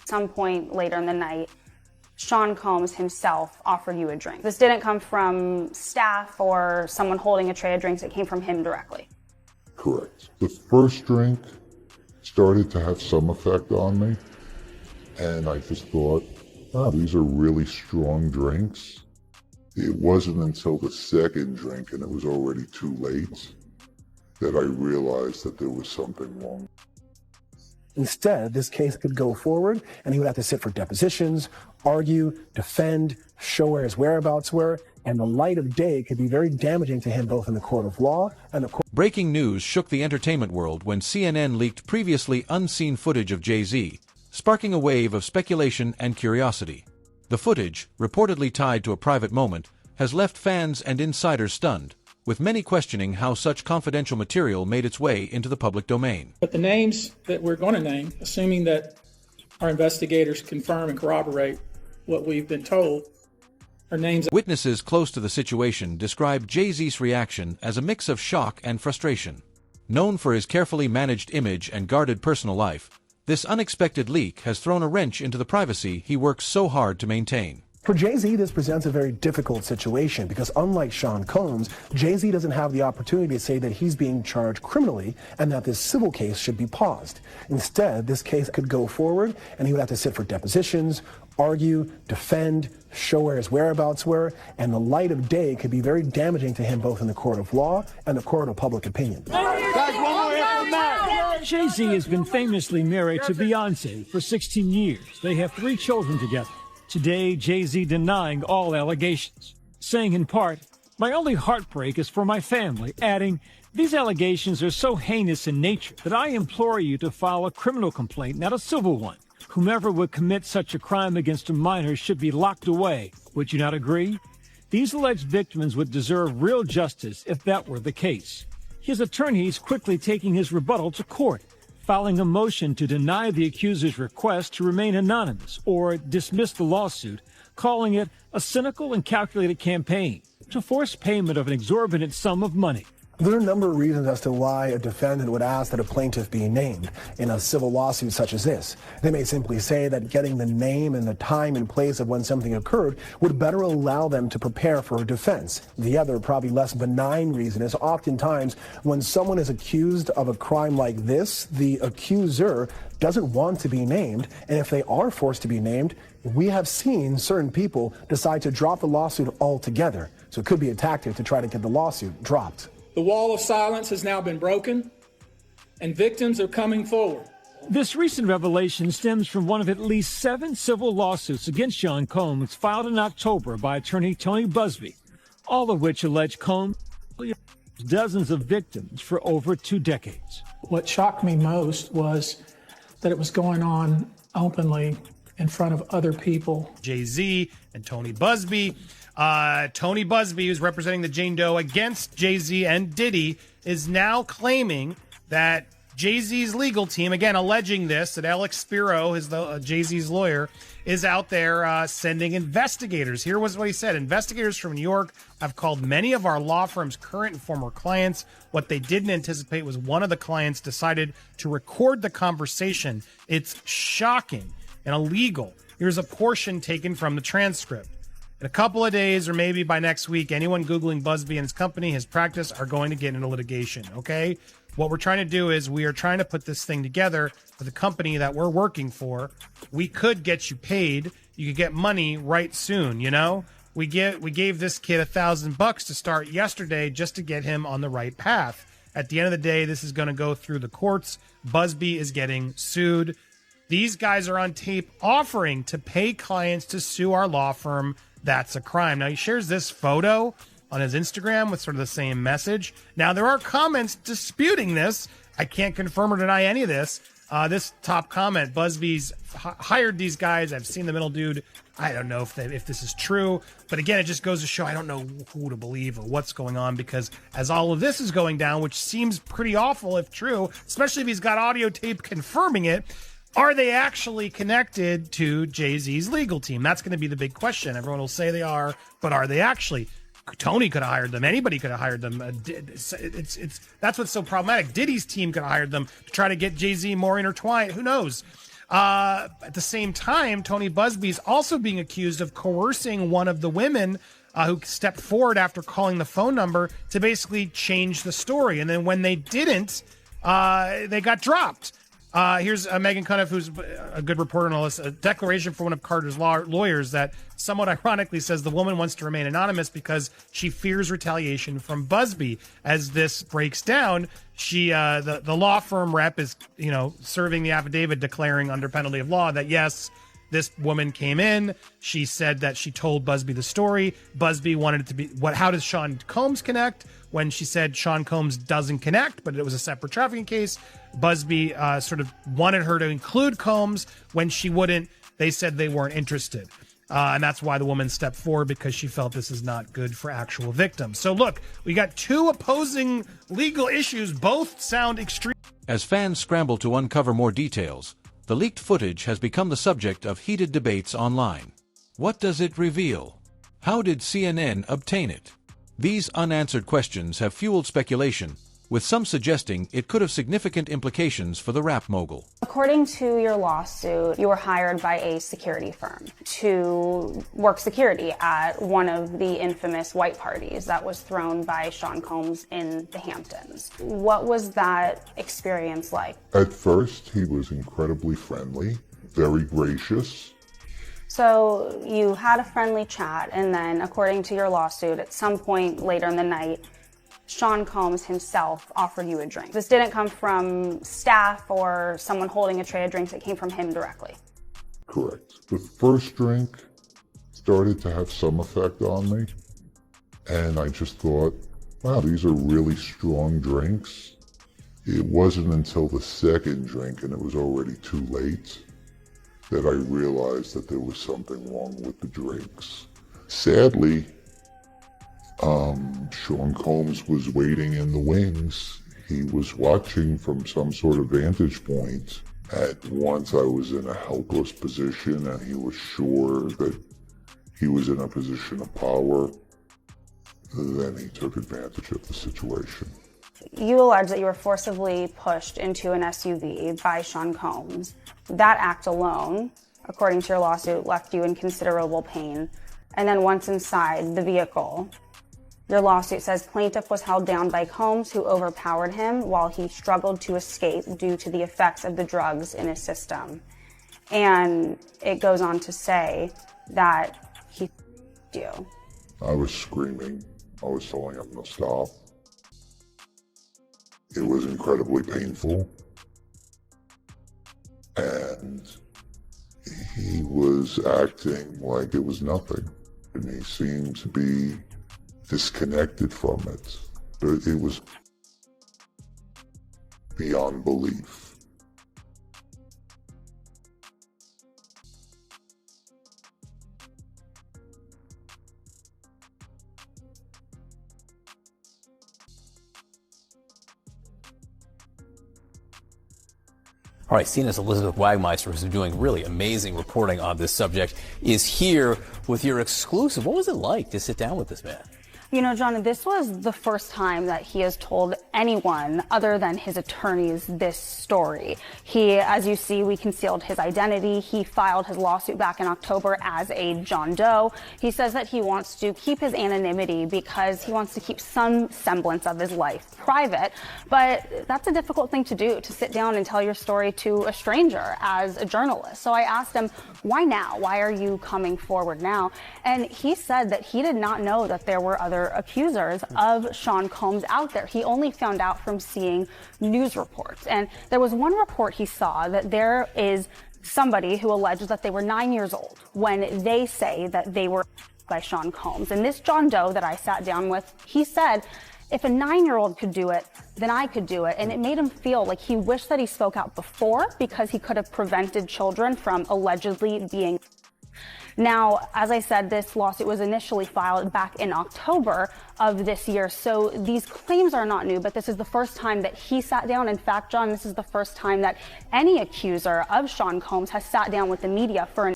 At some point later in the night, Sean Combs himself offered you a drink. This didn't come from staff or someone holding a tray of drinks. It came from him directly. Correct. The first drink started to have some effect on me, and I just thought, oh, these are really strong drinks. It wasn't until the second drink, and it was already too late, that I realized that there was something wrong. Instead, this case could go forward, and he would have to sit for depositions, argue, defend, show where his whereabouts were, and the light of day could be very damaging to him both in the court of law and the court. Breaking news shook the entertainment world when CNN leaked previously unseen footage of Jay-Z, sparking a wave of speculation and curiosity. The footage, reportedly tied to a private moment, has left fans and insiders stunned, with many questioning how such confidential material made its way into the public domain. But the names that we're going to name, assuming that our investigators confirm and corroborate what we've been told, are names. Witnesses close to the situation describe Jay-Z's reaction as a mix of shock and frustration. Known for his carefully managed image and guarded personal life, this unexpected leak has thrown a wrench into the privacy he works so hard to maintain. For Jay-Z, this presents a very difficult situation because unlike Sean Combs, Jay-Z doesn't have the opportunity to say that he's being charged criminally and that this civil case should be paused. Instead, this case could go forward and he would have to sit for depositions, argue, defend, show where his whereabouts were, and the light of day could be very damaging to him both in the court of law and the court of public opinion. Jay-Z has been famously married to Beyonce for 16 years. They have 3 children together. Today, Jay-Z denying all allegations, saying in part, "My only heartbreak is for my family," adding, "These allegations are so heinous in nature that I implore you to file a criminal complaint, not a civil one. Whomever would commit such a crime against a minor should be locked away. Would you not agree?" These alleged victims would deserve real justice if that were the case. His attorneys quickly taking his rebuttal to court, filing a motion to deny the accuser's request to remain anonymous or dismiss the lawsuit, calling it a cynical and calculated campaign to force payment of an exorbitant sum of money. There are a number of reasons as to why a defendant would ask that a plaintiff be named in a civil lawsuit such as this. They may simply say that getting the name and the time and place of when something occurred would better allow them to prepare for a defense. The other, probably less benign reason is oftentimes when someone is accused of a crime like this, the accuser doesn't want to be named, and if they are forced to be named, we have seen certain people decide to drop the lawsuit altogether. So it could be a tactic to try to get the lawsuit dropped. The wall of silence has now been broken, and victims are coming forward. This recent revelation stems from one of at least 7 civil lawsuits against Sean Combs filed in October by attorney Tony Busby, all of which allege Combs dozens of victims for over 2 decades. What shocked me most was that it was going on openly in front of other people. Jay-Z and Tony Busby. Tony Busby, who's representing the Jane Doe against Jay-Z and Diddy, is now claiming that Jay-Z's legal team, again alleging this, that Alex Spiro, is the Jay-Z's lawyer, is out there sending investigators. Here was what he said. Investigators from New York have called many of our law firm's current and former clients. What they didn't anticipate was one of the clients decided to record the conversation. It's shocking and illegal. Here's a portion taken from the transcript. In a couple of days, or maybe by next week, anyone Googling Busby and his company, his practice, are going to get into litigation, okay? What we're trying to do is we are trying to put this thing together for the company that we're working for. We could get you paid. You could get money right soon, you know? We gave this kid $1,000 to start yesterday just to get him on the right path. At the end of the day, this is going to go through the courts. Busby is getting sued. These guys are on tape offering to pay clients to sue our law firm. That's a crime. Now, he shares this photo on his Instagram with sort of the same message. Now, there are comments disputing this. I can't confirm or deny any of this. This top comment, Busby's hired these guys. I've seen the middle dude. I don't know if this is true. But again, it just goes to show I don't know who to believe or what's going on, because as all of this is going down, which seems pretty awful if true, especially if he's got audio tape confirming it, are they actually connected to Jay-Z's legal team? That's going to be the big question. Everyone will say they are, but are they actually? Tony could have hired them. Anybody could have hired them. That's what's so problematic. Diddy's team could have hired them to try to get Jay-Z more intertwined. Who knows? At the same time, Tony Busby is also being accused of coercing one of the women who stepped forward after calling the phone number to basically change the story. And then when they didn't, they got dropped. Here's Megan Cuniff, who's a good reporter and all this, a declaration from one of Carter's lawyers that somewhat ironically says the woman wants to remain anonymous because she fears retaliation from Busby. As this breaks down, she, the law firm rep is, serving the affidavit declaring under penalty of law that yes, this woman came in. She said that she told Busby the story. Busby wanted it to be how does Sean Combs connect? When she said Sean Combs doesn't connect, but it was a separate trafficking case, Busby sort of wanted her to include Combs. When she wouldn't, they said they weren't interested. And that's why the woman stepped forward, because she felt this is not good for actual victims. So look, we got two opposing legal issues. Both sound extreme. As fans scramble to uncover more details, the leaked footage has become the subject of heated debates online. What does it reveal? How did CNN obtain it? These unanswered questions have fueled speculation, with some suggesting it could have significant implications for the rap mogul. According to your lawsuit, you were hired by a security firm to work security at one of the infamous white parties that was thrown by Sean Combs in the Hamptons. What was that experience like? At first, he was incredibly friendly, very gracious. So you had a friendly chat, and then, according to your lawsuit, at some point later in the night, Sean Combs himself offered you a drink. This didn't come from staff or someone holding a tray of drinks. It came from him directly. Correct. The first drink started to have some effect on me, and I just thought, wow, these are really strong drinks. It wasn't until the second drink, and it was already too late, that I realized that there was something wrong with the drinks. Sadly, Sean Combs was waiting in the wings. He was watching from some sort of vantage point. At once I was in a helpless position, and he was sure that he was in a position of power. Then he took advantage of the situation. You allege that you were forcibly pushed into an SUV by Sean Combs. That act alone, according to your lawsuit, left you in considerable pain. And then once inside the vehicle, your lawsuit says plaintiff was held down by Combs, who overpowered him while he struggled to escape due to the effects of the drugs in his system. And it goes on to say that he you. I was screaming. I was telling him to stop. It was incredibly painful. And he was acting like it was nothing. And he seemed to be disconnected from it. It was beyond belief. All right, CNN's Elizabeth Wagmeister, who's been doing really amazing reporting on this subject, is here with your exclusive. What was it like to sit down with this man? You know, John, this was the first time that he has told anyone other than his attorneys this story. He, as you see, we concealed his identity. He filed his lawsuit back in October as a John Doe. He says that he wants to keep his anonymity because he wants to keep some semblance of his life private. But that's a difficult thing to do, to sit down and tell your story to a stranger as a journalist. So I asked him, why now? Why are you coming forward now? And he said that he did not know that there were other accusers of Sean Combs out there. He only found out from seeing news reports. And there was one report he saw that there is somebody who alleges that they were 9 years old when they say that they were by Sean Combs. And this John Doe that I sat down with, he said, if a 9-year-old could do it, then I could do it. And it made him feel like he wished that he spoke out before, because he could have prevented children from allegedly being. Now, as I said, this lawsuit was initially filed back in October of this year. So these claims are not new, but this is the first time that he sat down. In fact, John, this is the first time that any accuser of Sean Combs has sat down with the media for an.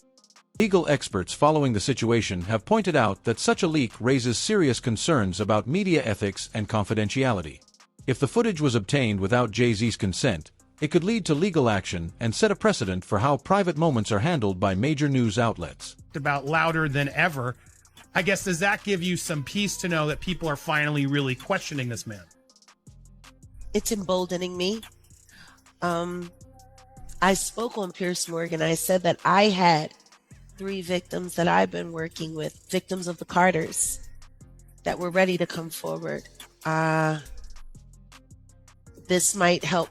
Legal experts following the situation have pointed out that such a leak raises serious concerns about media ethics and confidentiality. If the footage was obtained without Jay-Z's consent, It could lead to legal action and set a precedent for how private moments are handled by major news outlets. About louder than ever. I guess, does that give you some peace to know that people are finally really questioning this man? It's emboldening me. I spoke on Piers Morgan. I said that I had 3 victims that I've been working with, victims of the Carters, that were ready to come forward. This might help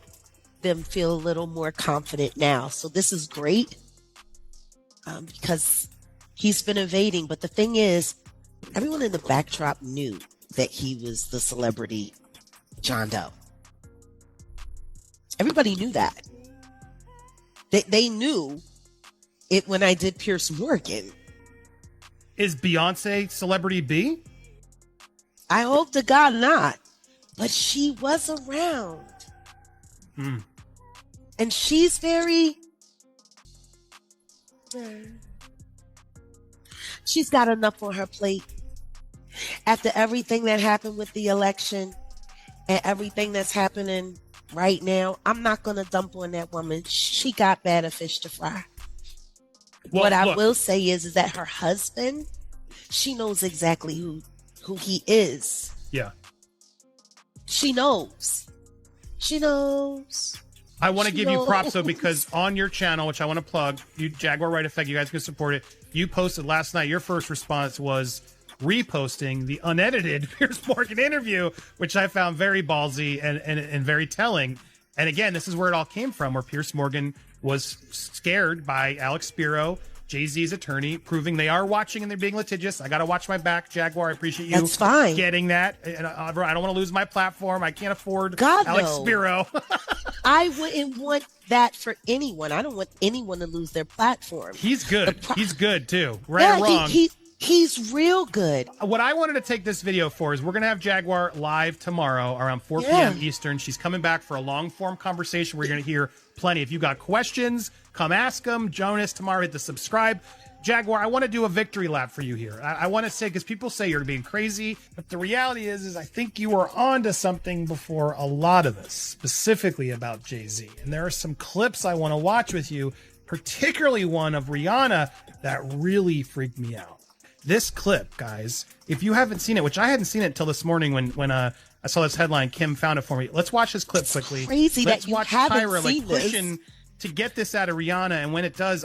them feel a little more confident now. So this is great because he's been evading. But the thing is, everyone in the backdrop knew that he was the celebrity John Doe. Everybody knew that. They knew it when I did Piers Morgan. Is Beyonce celebrity B? I hope to God not. But she was around. And she's very... She's got enough on her plate. After everything that happened with the election and everything that's happening right now, I'm not going to dump on that woman. She got better fish to fry. Well, what I look, will say is that her husband, she knows exactly who he is. Yeah. She knows. She knows. I want to She give you props, though, knows. because on your channel, which I want to plug, you Jaguar Right Effect, you guys can support it. You posted last night, your first response was reposting the unedited Piers Morgan interview, which I found very ballsy and very telling. And again, this is where it all came from, where Piers Morgan was scared by Alex Spiro, Jay-Z's attorney, proving they are watching and they're being litigious. I got to watch my back, Jaguar. I appreciate you That's fine. getting that. And I don't want to lose my platform. I can't afford God, Alex no. Spiro. I wouldn't want that for anyone. I don't want anyone to lose their platform. He's good. He's good, too. Right or wrong. He's real good. What I wanted to take this video for is we're going to have Jaguar live tomorrow around 4 Yeah. p.m. Eastern. She's coming back for a long-form conversation. We're going to hear plenty. If you got questions, come ask them. Jonas, tomorrow, hit the subscribe. Jaguar, I want to do a victory lap for you here. I want to say, because people say you're being crazy, but the reality is I think you were onto something before a lot of us, specifically about Jay-Z. And there are some clips I want to watch with you, particularly one of Rihanna that really freaked me out. This clip, guys, if you haven't seen it, which I hadn't seen it until this morning when I saw this headline, Kim found it for me. Let's watch this clip quickly. Crazy Let's that you watch haven't Tyra seen this. pushing to get this out of Rihanna, and when it does,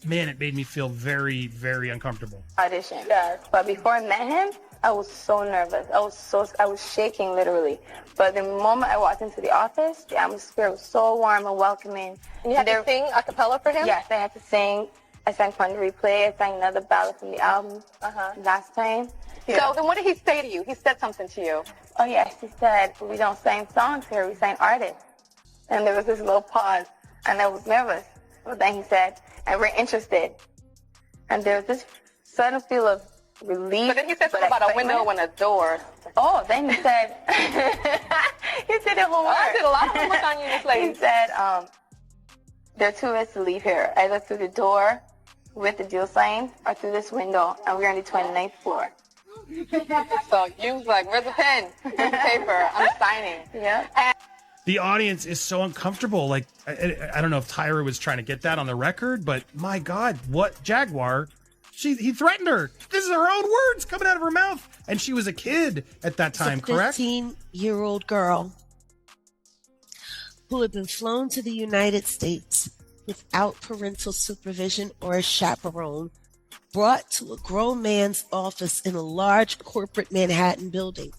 man, it made me feel very, very uncomfortable. Audition. Yes, but before I met him, I was so nervous. I was shaking literally. But the moment I walked into the office, the atmosphere was so warm and welcoming. And you had to sing a cappella for him? Yes, I had to sing. I sang Fun to Replay. I sang another ballad from the album last time. Yeah. So then what did he say to you? He said something to you. Oh yes, he said, we don't sing songs here, we sing artists. And there was this little pause, and I was nervous. But then he said, and we're interested. And there was this sudden feel of relief. But then he said something about a window and a door. Oh, then he said, he did it whole Oh, I did a lot of homework on you, Miss Lady. He said, there are 2 ways to leave here, either through the door with the deal signed or through this window, and we're on the 29th floor. So you was like, where's the pen? Where's the paper? I'm signing. Yeah. The audience is so uncomfortable. Like, I don't know if Tyra was trying to get that on the record, but my God, what Jaguar? He threatened her. This is her own words coming out of her mouth. And she was a kid at that time, correct? A 15-year-old girl who had been flown to the United States without parental supervision or a chaperone, brought to a grown man's office in a large corporate Manhattan building.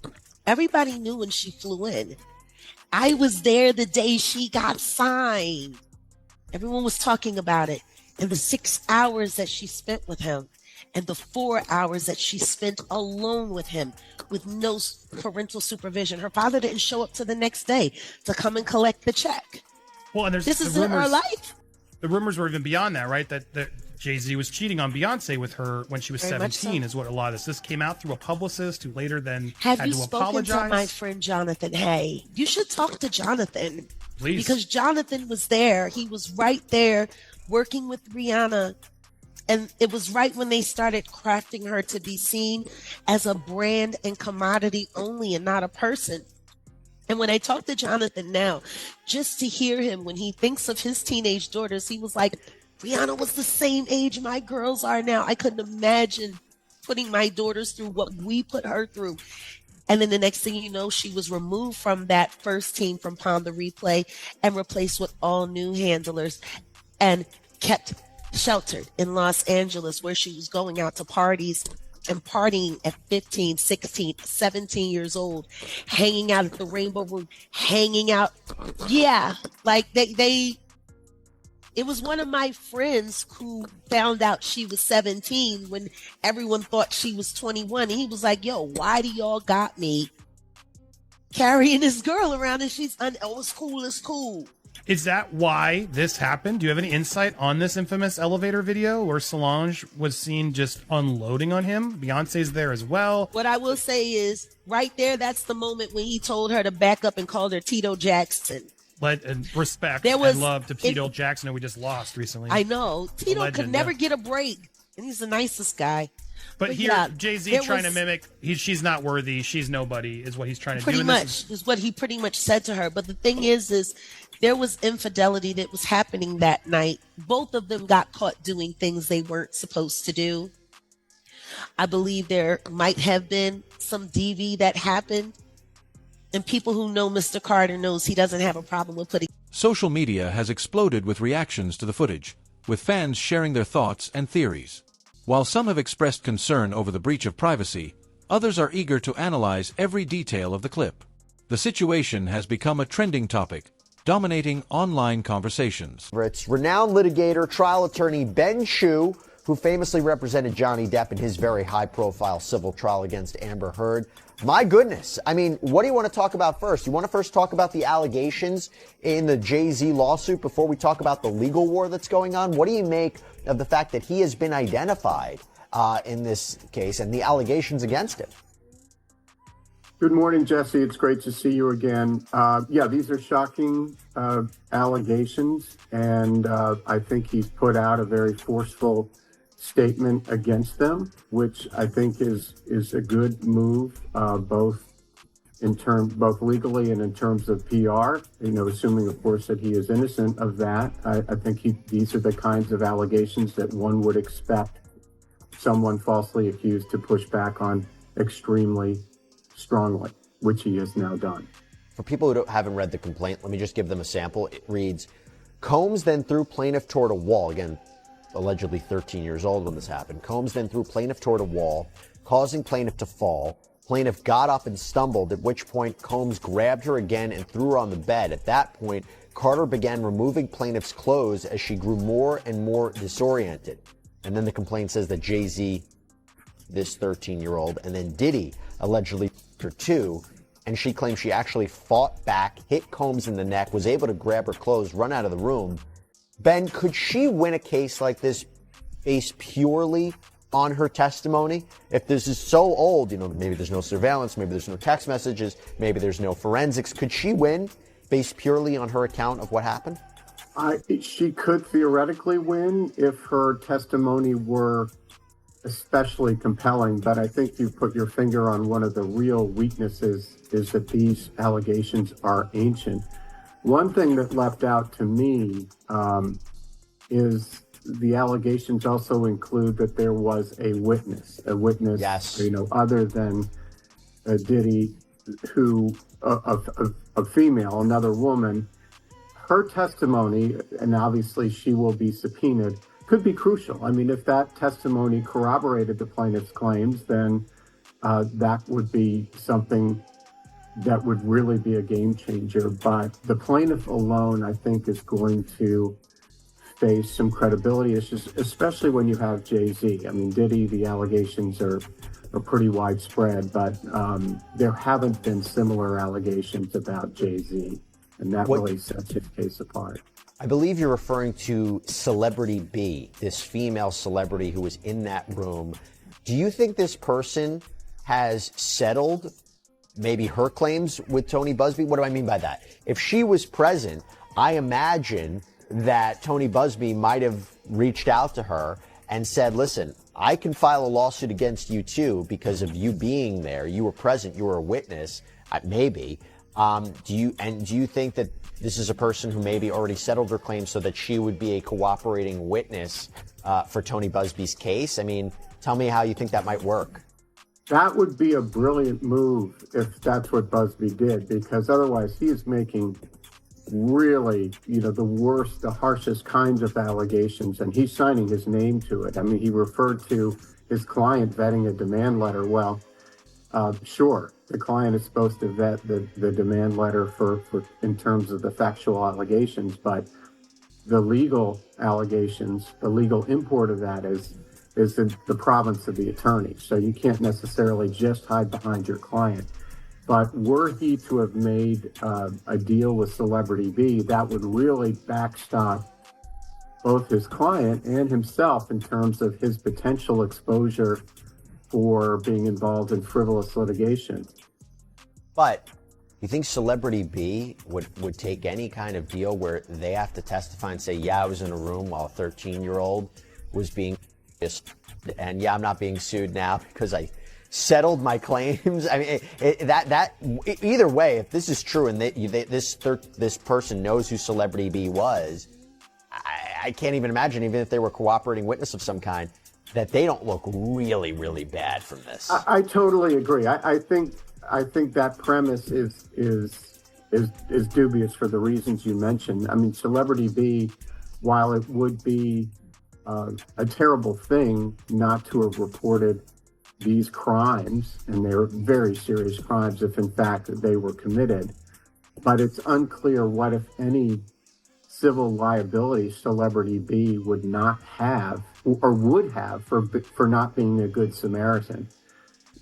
Everybody knew when she flew in. I was there the day she got signed. Everyone was talking about it. And the 6 hours that she spent with him, and the 4 hours that she spent alone with him with no parental supervision. Her father didn't show up till the next day to come and collect the check. Well, and there's This is her life. The rumors were even beyond that, right? That Jay-Z was cheating on Beyonce with her when she was Very much 17 so. is what a lot of this came out through a publicist who later then Have had you to spoken apologize. to my friend Jonathan Hay? You should talk to Jonathan. Please. Because Jonathan was there. He was right there working with Rihanna. And it was right when they started crafting her to be seen as a brand and commodity only and not a person. And when I talk to Jonathan now, just to hear him when he thinks of his teenage daughters, he was like, Brianna was the same age my girls are now. I couldn't imagine putting my daughters through what we put her through. And then the next thing you know, she was removed from that first team from Pound the Replay and replaced with all new handlers and kept sheltered in Los Angeles, where she was going out to parties and partying at 15, 16, 17 years old, hanging out at the Rainbow Room, hanging out. Yeah, like it was one of my friends who found out she was 17 when everyone thought she was 21. And he was like, yo, why do y'all got me carrying this girl around? And it's cool, it's cool. Is that why this happened? Do you have any insight on this infamous elevator video where Solange was seen just unloading on him? Beyonce's there as well. What I will say is, right there, that's the moment when he told her to back up and called her Tito Jackson. Respect and love to Tito Jackson, who we just lost recently. I know. Tito could never get a break, and he's the nicest guy. But here, yeah, Jay-Z trying to mimic, she's not worthy, she's nobody, is what he's trying to do. Pretty much is what he pretty much said to her. But the thing is there was infidelity that was happening that night. Both of them got caught doing things they weren't supposed to do. I believe there might have been some DV that happened. And people who know Mr. Carter knows he doesn't have a problem with putting. Social media has exploded with reactions to the footage, with fans sharing their thoughts and theories. While some have expressed concern over the breach of privacy, others are eager to analyze every detail of the clip. The situation has become a trending topic, dominating online conversations. It's renowned litigator, trial attorney Ben Chu, who famously represented Johnny Depp in his very high-profile civil trial against Amber Heard. My goodness. I mean, what do you want to talk about first? You want to first talk about the allegations in the Jay-Z lawsuit before we talk about the legal war that's going on? What do you make of the fact that he has been identified in this case and the allegations against him? Good morning, Jesse. It's great to see you again. Yeah, these are shocking allegations, and I think he's put out a very forceful statement against them, which I think is a good move, both legally and in terms of PR. You know, assuming, of course, that he is innocent of that. I think these are the kinds of allegations that one would expect someone falsely accused to push back on extremely strongly, which he has now done. For people who haven't read the complaint, let me just give them a sample. It reads, Combs then threw plaintiff toward a wall. Again, allegedly 13 years old when this happened. Combs then threw plaintiff toward a wall, causing plaintiff to fall. Plaintiff got up and stumbled, at which point Combs grabbed her again and threw her on the bed. At that point, Carter began removing plaintiff's clothes as she grew more and more disoriented. And then the complaint says that Jay-Z, this 13-year-old, and then Diddy allegedly her too, and she claims she actually fought back, hit Combs in the neck, was able to grab her clothes, run out of the room. Ben, could she win a case like this based purely on her testimony? If this is so old, you know, maybe there's no surveillance, maybe there's no text messages, maybe there's no forensics. Could she win based purely on her account of what happened? She could theoretically win if her testimony were especially compelling, but I think you put your finger on one of the real weaknesses, is that these allegations are ancient. One thing that leapt out to me is the allegations also include that there was a witness, yes, you know, other than Diddy, who a female, another woman. Her testimony, and obviously she will be subpoenaed, could be crucial. I mean, if that testimony corroborated the plaintiff's claims, then that would be something that would really be a game changer. But the plaintiff alone, I think, is going to face some credibility issues, especially when you have Jay-Z. I mean, Diddy, the allegations are pretty widespread, but there haven't been similar allegations about Jay-Z, and that really sets his case apart. I believe you're referring to Celebrity B, this female celebrity who was in that room. Do you think this person has settled maybe her claims with Tony Busby? What do I mean by that? If she was present, I imagine that Tony Busby might have reached out to her and said, listen, I can file a lawsuit against you too because of you being there. You were present. You were a witness, maybe. Do you think that this is a person who maybe already settled her claims so that she would be a cooperating witness for Tony Busby's case? I mean, tell me how you think that might work. That would be a brilliant move if that's what Busby did, because otherwise he is making really, the worst, the harshest kinds of allegations, and he's signing his name to it. I mean, he referred to his client vetting a demand letter. Well, sure, the client is supposed to vet the demand letter for in terms of the factual allegations, but the legal allegations, the legal import of that is in the province of the attorney. So you can't necessarily just hide behind your client. But were he to have made a deal with Celebrity B, that would really backstop both his client and himself in terms of his potential exposure for being involved in frivolous litigation. But you think Celebrity B would take any kind of deal where they have to testify and say, yeah, I was in a room while a 13-year-old was being and yeah, I'm not being sued now because I settled my claims. I mean, either way, if this is true and this person knows who Celebrity B was, I can't even imagine, even if they were a cooperating witness of some kind, that they don't look really, really bad from this. I totally agree. I think that premise is dubious for the reasons you mentioned. I mean, Celebrity B, while it would be a terrible thing not to have reported these crimes, and they're very serious crimes if in fact they were committed, but it's unclear what, if any, civil liability Celebrity B would not have or would have for not being a good Samaritan.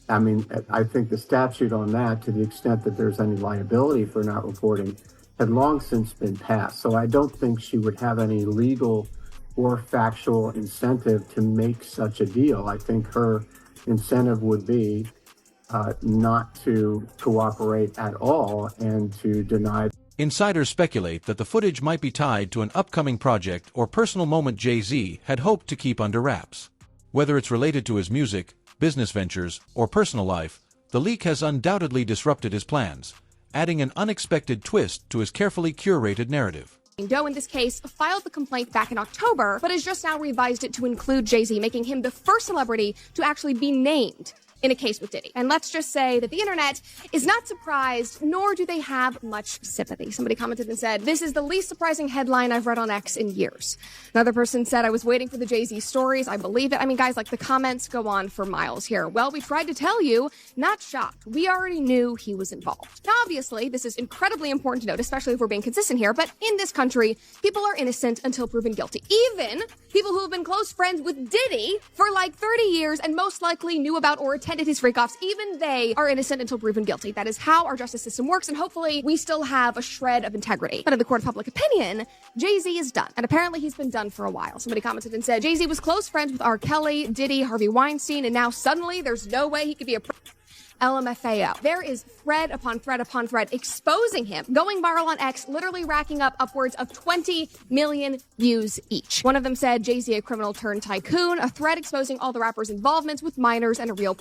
I mean, I think the statute on that, to the extent that there's any liability for not reporting, had long since been passed. So I don't think she would have any legal or factual incentive to make such a deal. I think her incentive would be not to cooperate at all and to deny. Insiders speculate that the footage might be tied to an upcoming project or personal moment Jay-Z had hoped to keep under wraps. Whether it's related to his music, business ventures, or personal life, the leak has undoubtedly disrupted his plans, adding an unexpected twist to his carefully curated narrative. Doe, in this case, filed the complaint back in October, but has just now revised it to include Jay-Z, making him the first celebrity to actually be named in a case with Diddy. And let's just say that the internet is not surprised, nor do they have much sympathy. Somebody commented and said, "This is the least surprising headline I've read on X in years." Another person said, "I was waiting for the Jay-Z stories. I believe it." I mean, guys, like, the comments go on for miles here. Well, we tried to tell you, not shocked. We already knew he was involved. Now, obviously, this is incredibly important to note, especially if we're being consistent here, but in this country, people are innocent until proven guilty. Even people who have been close friends with Diddy for like 30 years and most likely knew about or attended his freak-offs, even they are innocent until proven guilty. That is how our justice system works, and hopefully we still have a shred of integrity. But in the court of public opinion, Jay-Z is done, and apparently he's been done for a while. Somebody commented and said, Jay-Z was close friends with R. Kelly, Diddy, Harvey Weinstein, and now suddenly there's no way he could be a LMFAO. There is thread upon thread upon thread exposing him, going viral on X, literally racking up upwards of 20 million views each. One of them said, Jay-Z a criminal turned tycoon, a thread exposing all the rappers' involvements with minors and a real.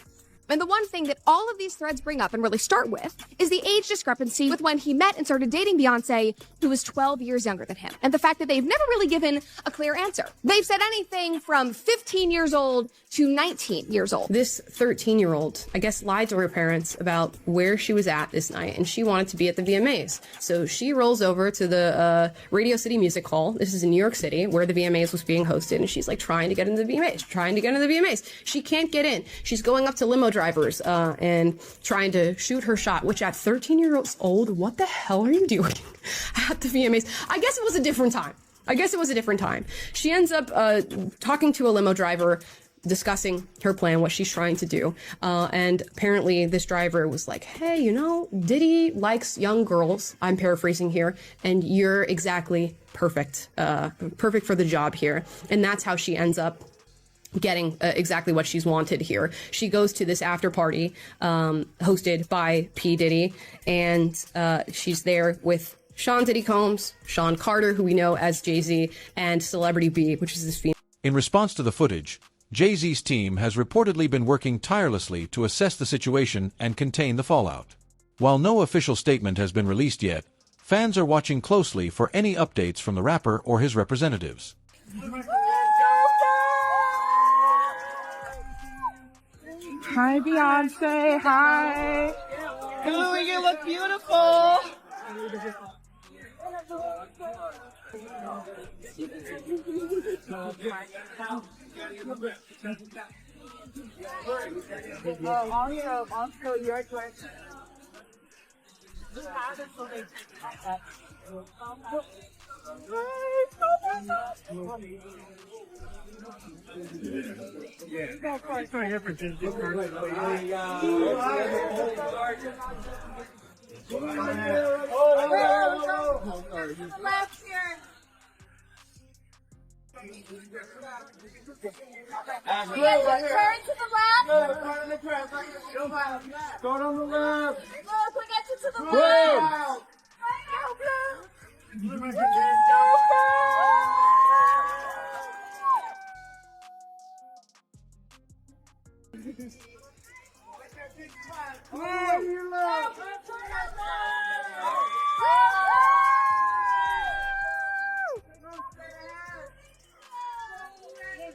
And the one thing that all of these threads bring up and really start with is the age discrepancy with when he met and started dating Beyonce, who was 12 years younger than him. And the fact that they've never really given a clear answer. They've said anything from 15 years old to 19 years old. This 13-year-old, I guess, lied to her parents about where she was at this night, and she wanted to be at the VMAs. So she rolls over to the Radio City Music Hall. This is in New York City, where the VMAs was being hosted, and she's like trying to get into the VMAs, She can't get in. She's going up to limo drivers and trying to shoot her shot, which at 13 years old, what the hell are you doing at the VMAs? I guess it was a different time. She ends up talking to a limo driver, discussing her plan, what she's trying to do. And apparently this driver was like, hey, Diddy likes young girls. I'm paraphrasing here. And you're exactly perfect for the job here. And that's how she ends up getting exactly what she's wanted here. She goes to this after party hosted by P. Diddy, and she's there with Sean Diddy Combs, Sean Carter, who we know as Jay-Z, and Celebrity B, which is this female. In response to the footage, Jay-Z's team has reportedly been working tirelessly to assess the situation and contain the fallout. While no official statement has been released yet, fans are watching closely for any updates from the rapper or his representatives. Hi, Beyonce. Hi. Ooh, you look beautiful. Also, your question. Left here. Turn to the left. Start on the left. Look, we get you to the Boom. left.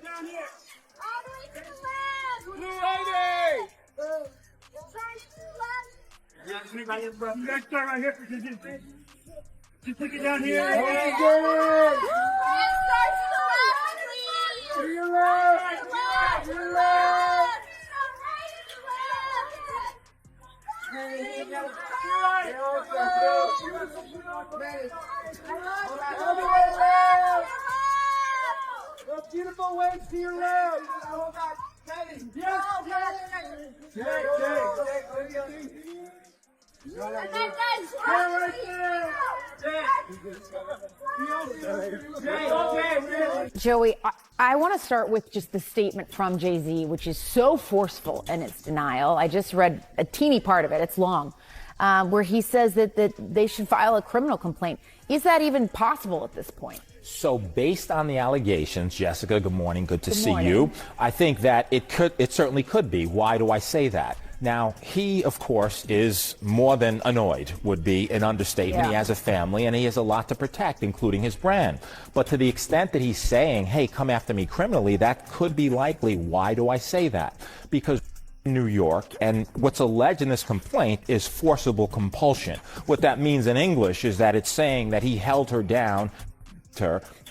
Down here. All the way to the left. Blue lady. Turn to the left. Yeah, just leave right here, bro. You gotta start right here. Just take it down here. Yeah. Hey, good. And start to the left, please. To your left. To your left. Beautiful waves to your left. Yes. Joey, I want to start with just the statement from Jay-Z, which is so forceful in its denial. I just read a teeny part of it. It's long, where he says that they should file a criminal complaint. Is that even possible at this point? So based on the allegations, Jessica, good morning. Good to see you. I think that it certainly could be. Why do I say that? Now, he, of course, is more than annoyed, would be an understatement. Yeah. He has a family and he has a lot to protect, including his brand. But to the extent that he's saying, hey, come after me criminally, that could be likely. Why do I say that? Because New York, and what's alleged in this complaint is forcible compulsion. What that means in English is that it's saying that he held her down,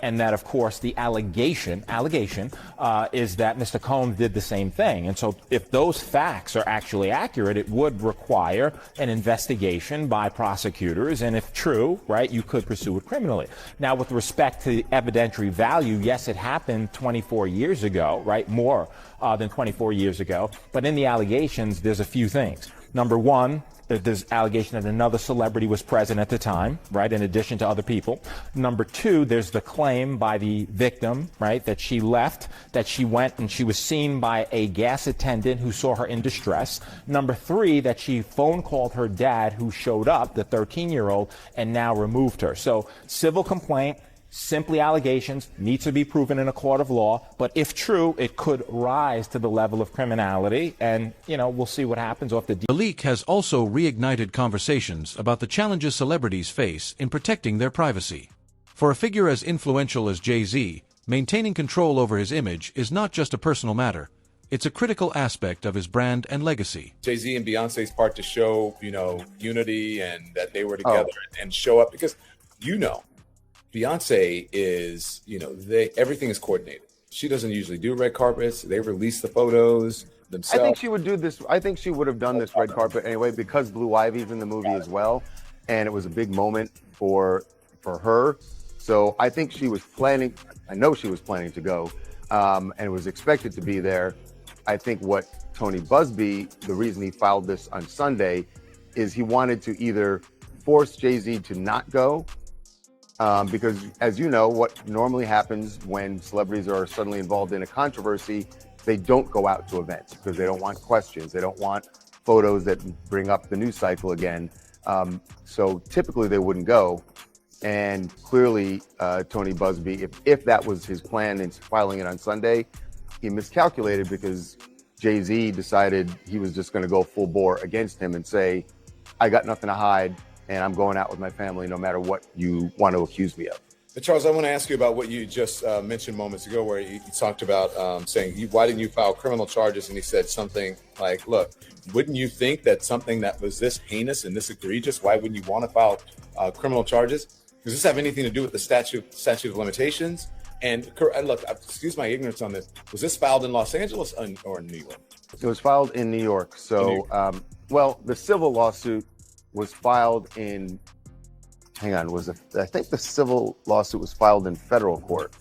and that, of course, the allegation is that Mr. Combs did the same thing. And so if those facts are actually accurate, it would require an investigation by prosecutors. And if true, right, you could pursue it criminally. Now, with respect to the evidentiary value, yes, it happened 24 years ago, right, more than 24 years ago. But in the allegations, there's a few things. Number one, there's allegation that another celebrity was present at the time, right, in addition to other people. Number two, there's the claim by the victim, right, that she left, that she went and she was seen by a gas attendant who saw her in distress. Number three, that she phone called her dad, who showed up, the 13-year-old, and now removed her. So civil complaint, simply allegations, needs to be proven in a court of law, but if true, it could rise to the level of criminality, and, you know, we'll see what happens off the The leak has also reignited conversations about the challenges celebrities face in protecting their privacy. For a figure as influential as Jay-Z, maintaining control over his image is not just a personal matter. It's a critical aspect of his brand and legacy. Jay-Z and Beyonce's part to show, unity and that they were together and show up, because, Beyonce is, everything is coordinated. She doesn't usually do red carpets. They release the photos themselves. I think she would do this. I think she would have done this red carpet anyway, because Blue Ivy's in the movie as well, and it was a big moment for her. So I think she was planning. I know she was planning to go, and was expected to be there. I think what Tony Busby, the reason he filed this on Sunday, is he wanted to either force Jay-Z to not go. Because, as you know, what normally happens when celebrities are suddenly involved in a controversy, they don't go out to events because they don't want questions. They don't want photos that bring up the news cycle again. So typically they wouldn't go. And clearly, Tony Busby, if that was his plan in filing it on Sunday, he miscalculated because Jay-Z decided he was just going to go full bore against him and say, I got nothing to hide, and I'm going out with my family no matter what you want to accuse me of. But Charles, I want to ask you about what you just mentioned moments ago, where you talked about saying, why didn't you file criminal charges? And he said something like, look, wouldn't you think that something that was this heinous and this egregious, why wouldn't you want to file criminal charges? Does this have anything to do with the statute of limitations? And look, excuse my ignorance on this. Was this filed in Los Angeles or in New York? It was filed in New York. So, well, the civil lawsuit was filed in, hang on, I think the civil lawsuit was filed in federal court.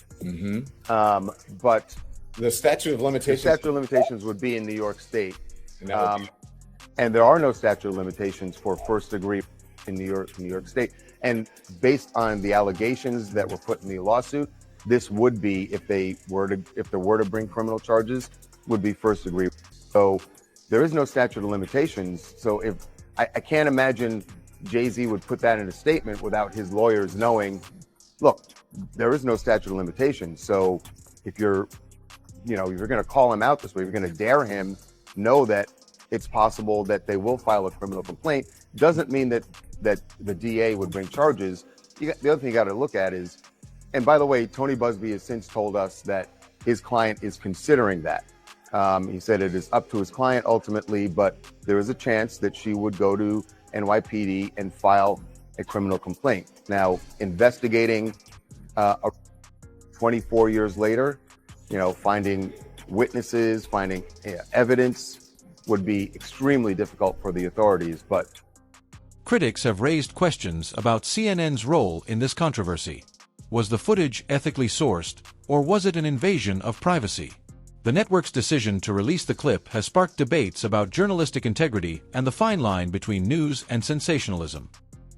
But the statute of limitations? The statute of limitations would be in New York State. And there are no statute of limitations for first degree in New York State. And based on the allegations that were put in the lawsuit, this would be, if there were to bring criminal charges, would be first degree. So there is no statute of limitations. So if I can't imagine Jay-Z would put that in a statement without his lawyers knowing, look, there is no statute of limitations. So if you're going to call him out this way, you're going to dare him, know that it's possible that they will file a criminal complaint. Doesn't mean that the DA would bring charges. The other thing you got to look at is, and by the way, Tony Busby has since told us that his client is considering that. He said it is up to his client ultimately, but there is a chance that she would go to NYPD and file a criminal complaint. Now, investigating 24 years later, finding witnesses, finding evidence would be extremely difficult for the authorities, but critics have raised questions about CNN's role in this controversy. Was the footage ethically sourced, or was it an invasion of privacy? The network's decision to release the clip has sparked debates about journalistic integrity and the fine line between news and sensationalism.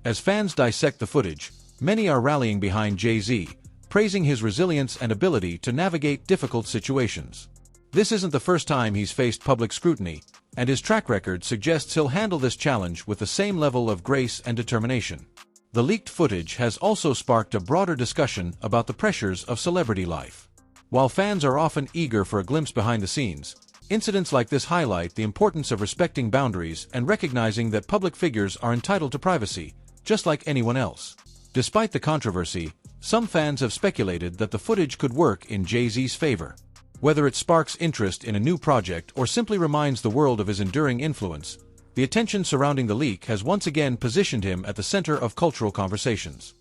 As fans dissect the footage, many are rallying behind Jay-Z, praising his resilience and ability to navigate difficult situations. This isn't the first time he's faced public scrutiny, and his track record suggests he'll handle this challenge with the same level of grace and determination. The leaked footage has also sparked a broader discussion about the pressures of celebrity life. While fans are often eager for a glimpse behind the scenes, incidents like this highlight the importance of respecting boundaries and recognizing that public figures are entitled to privacy, just like anyone else. Despite the controversy, some fans have speculated that the footage could work in Jay-Z's favor. Whether it sparks interest in a new project or simply reminds the world of his enduring influence, the attention surrounding the leak has once again positioned him at the center of cultural conversations.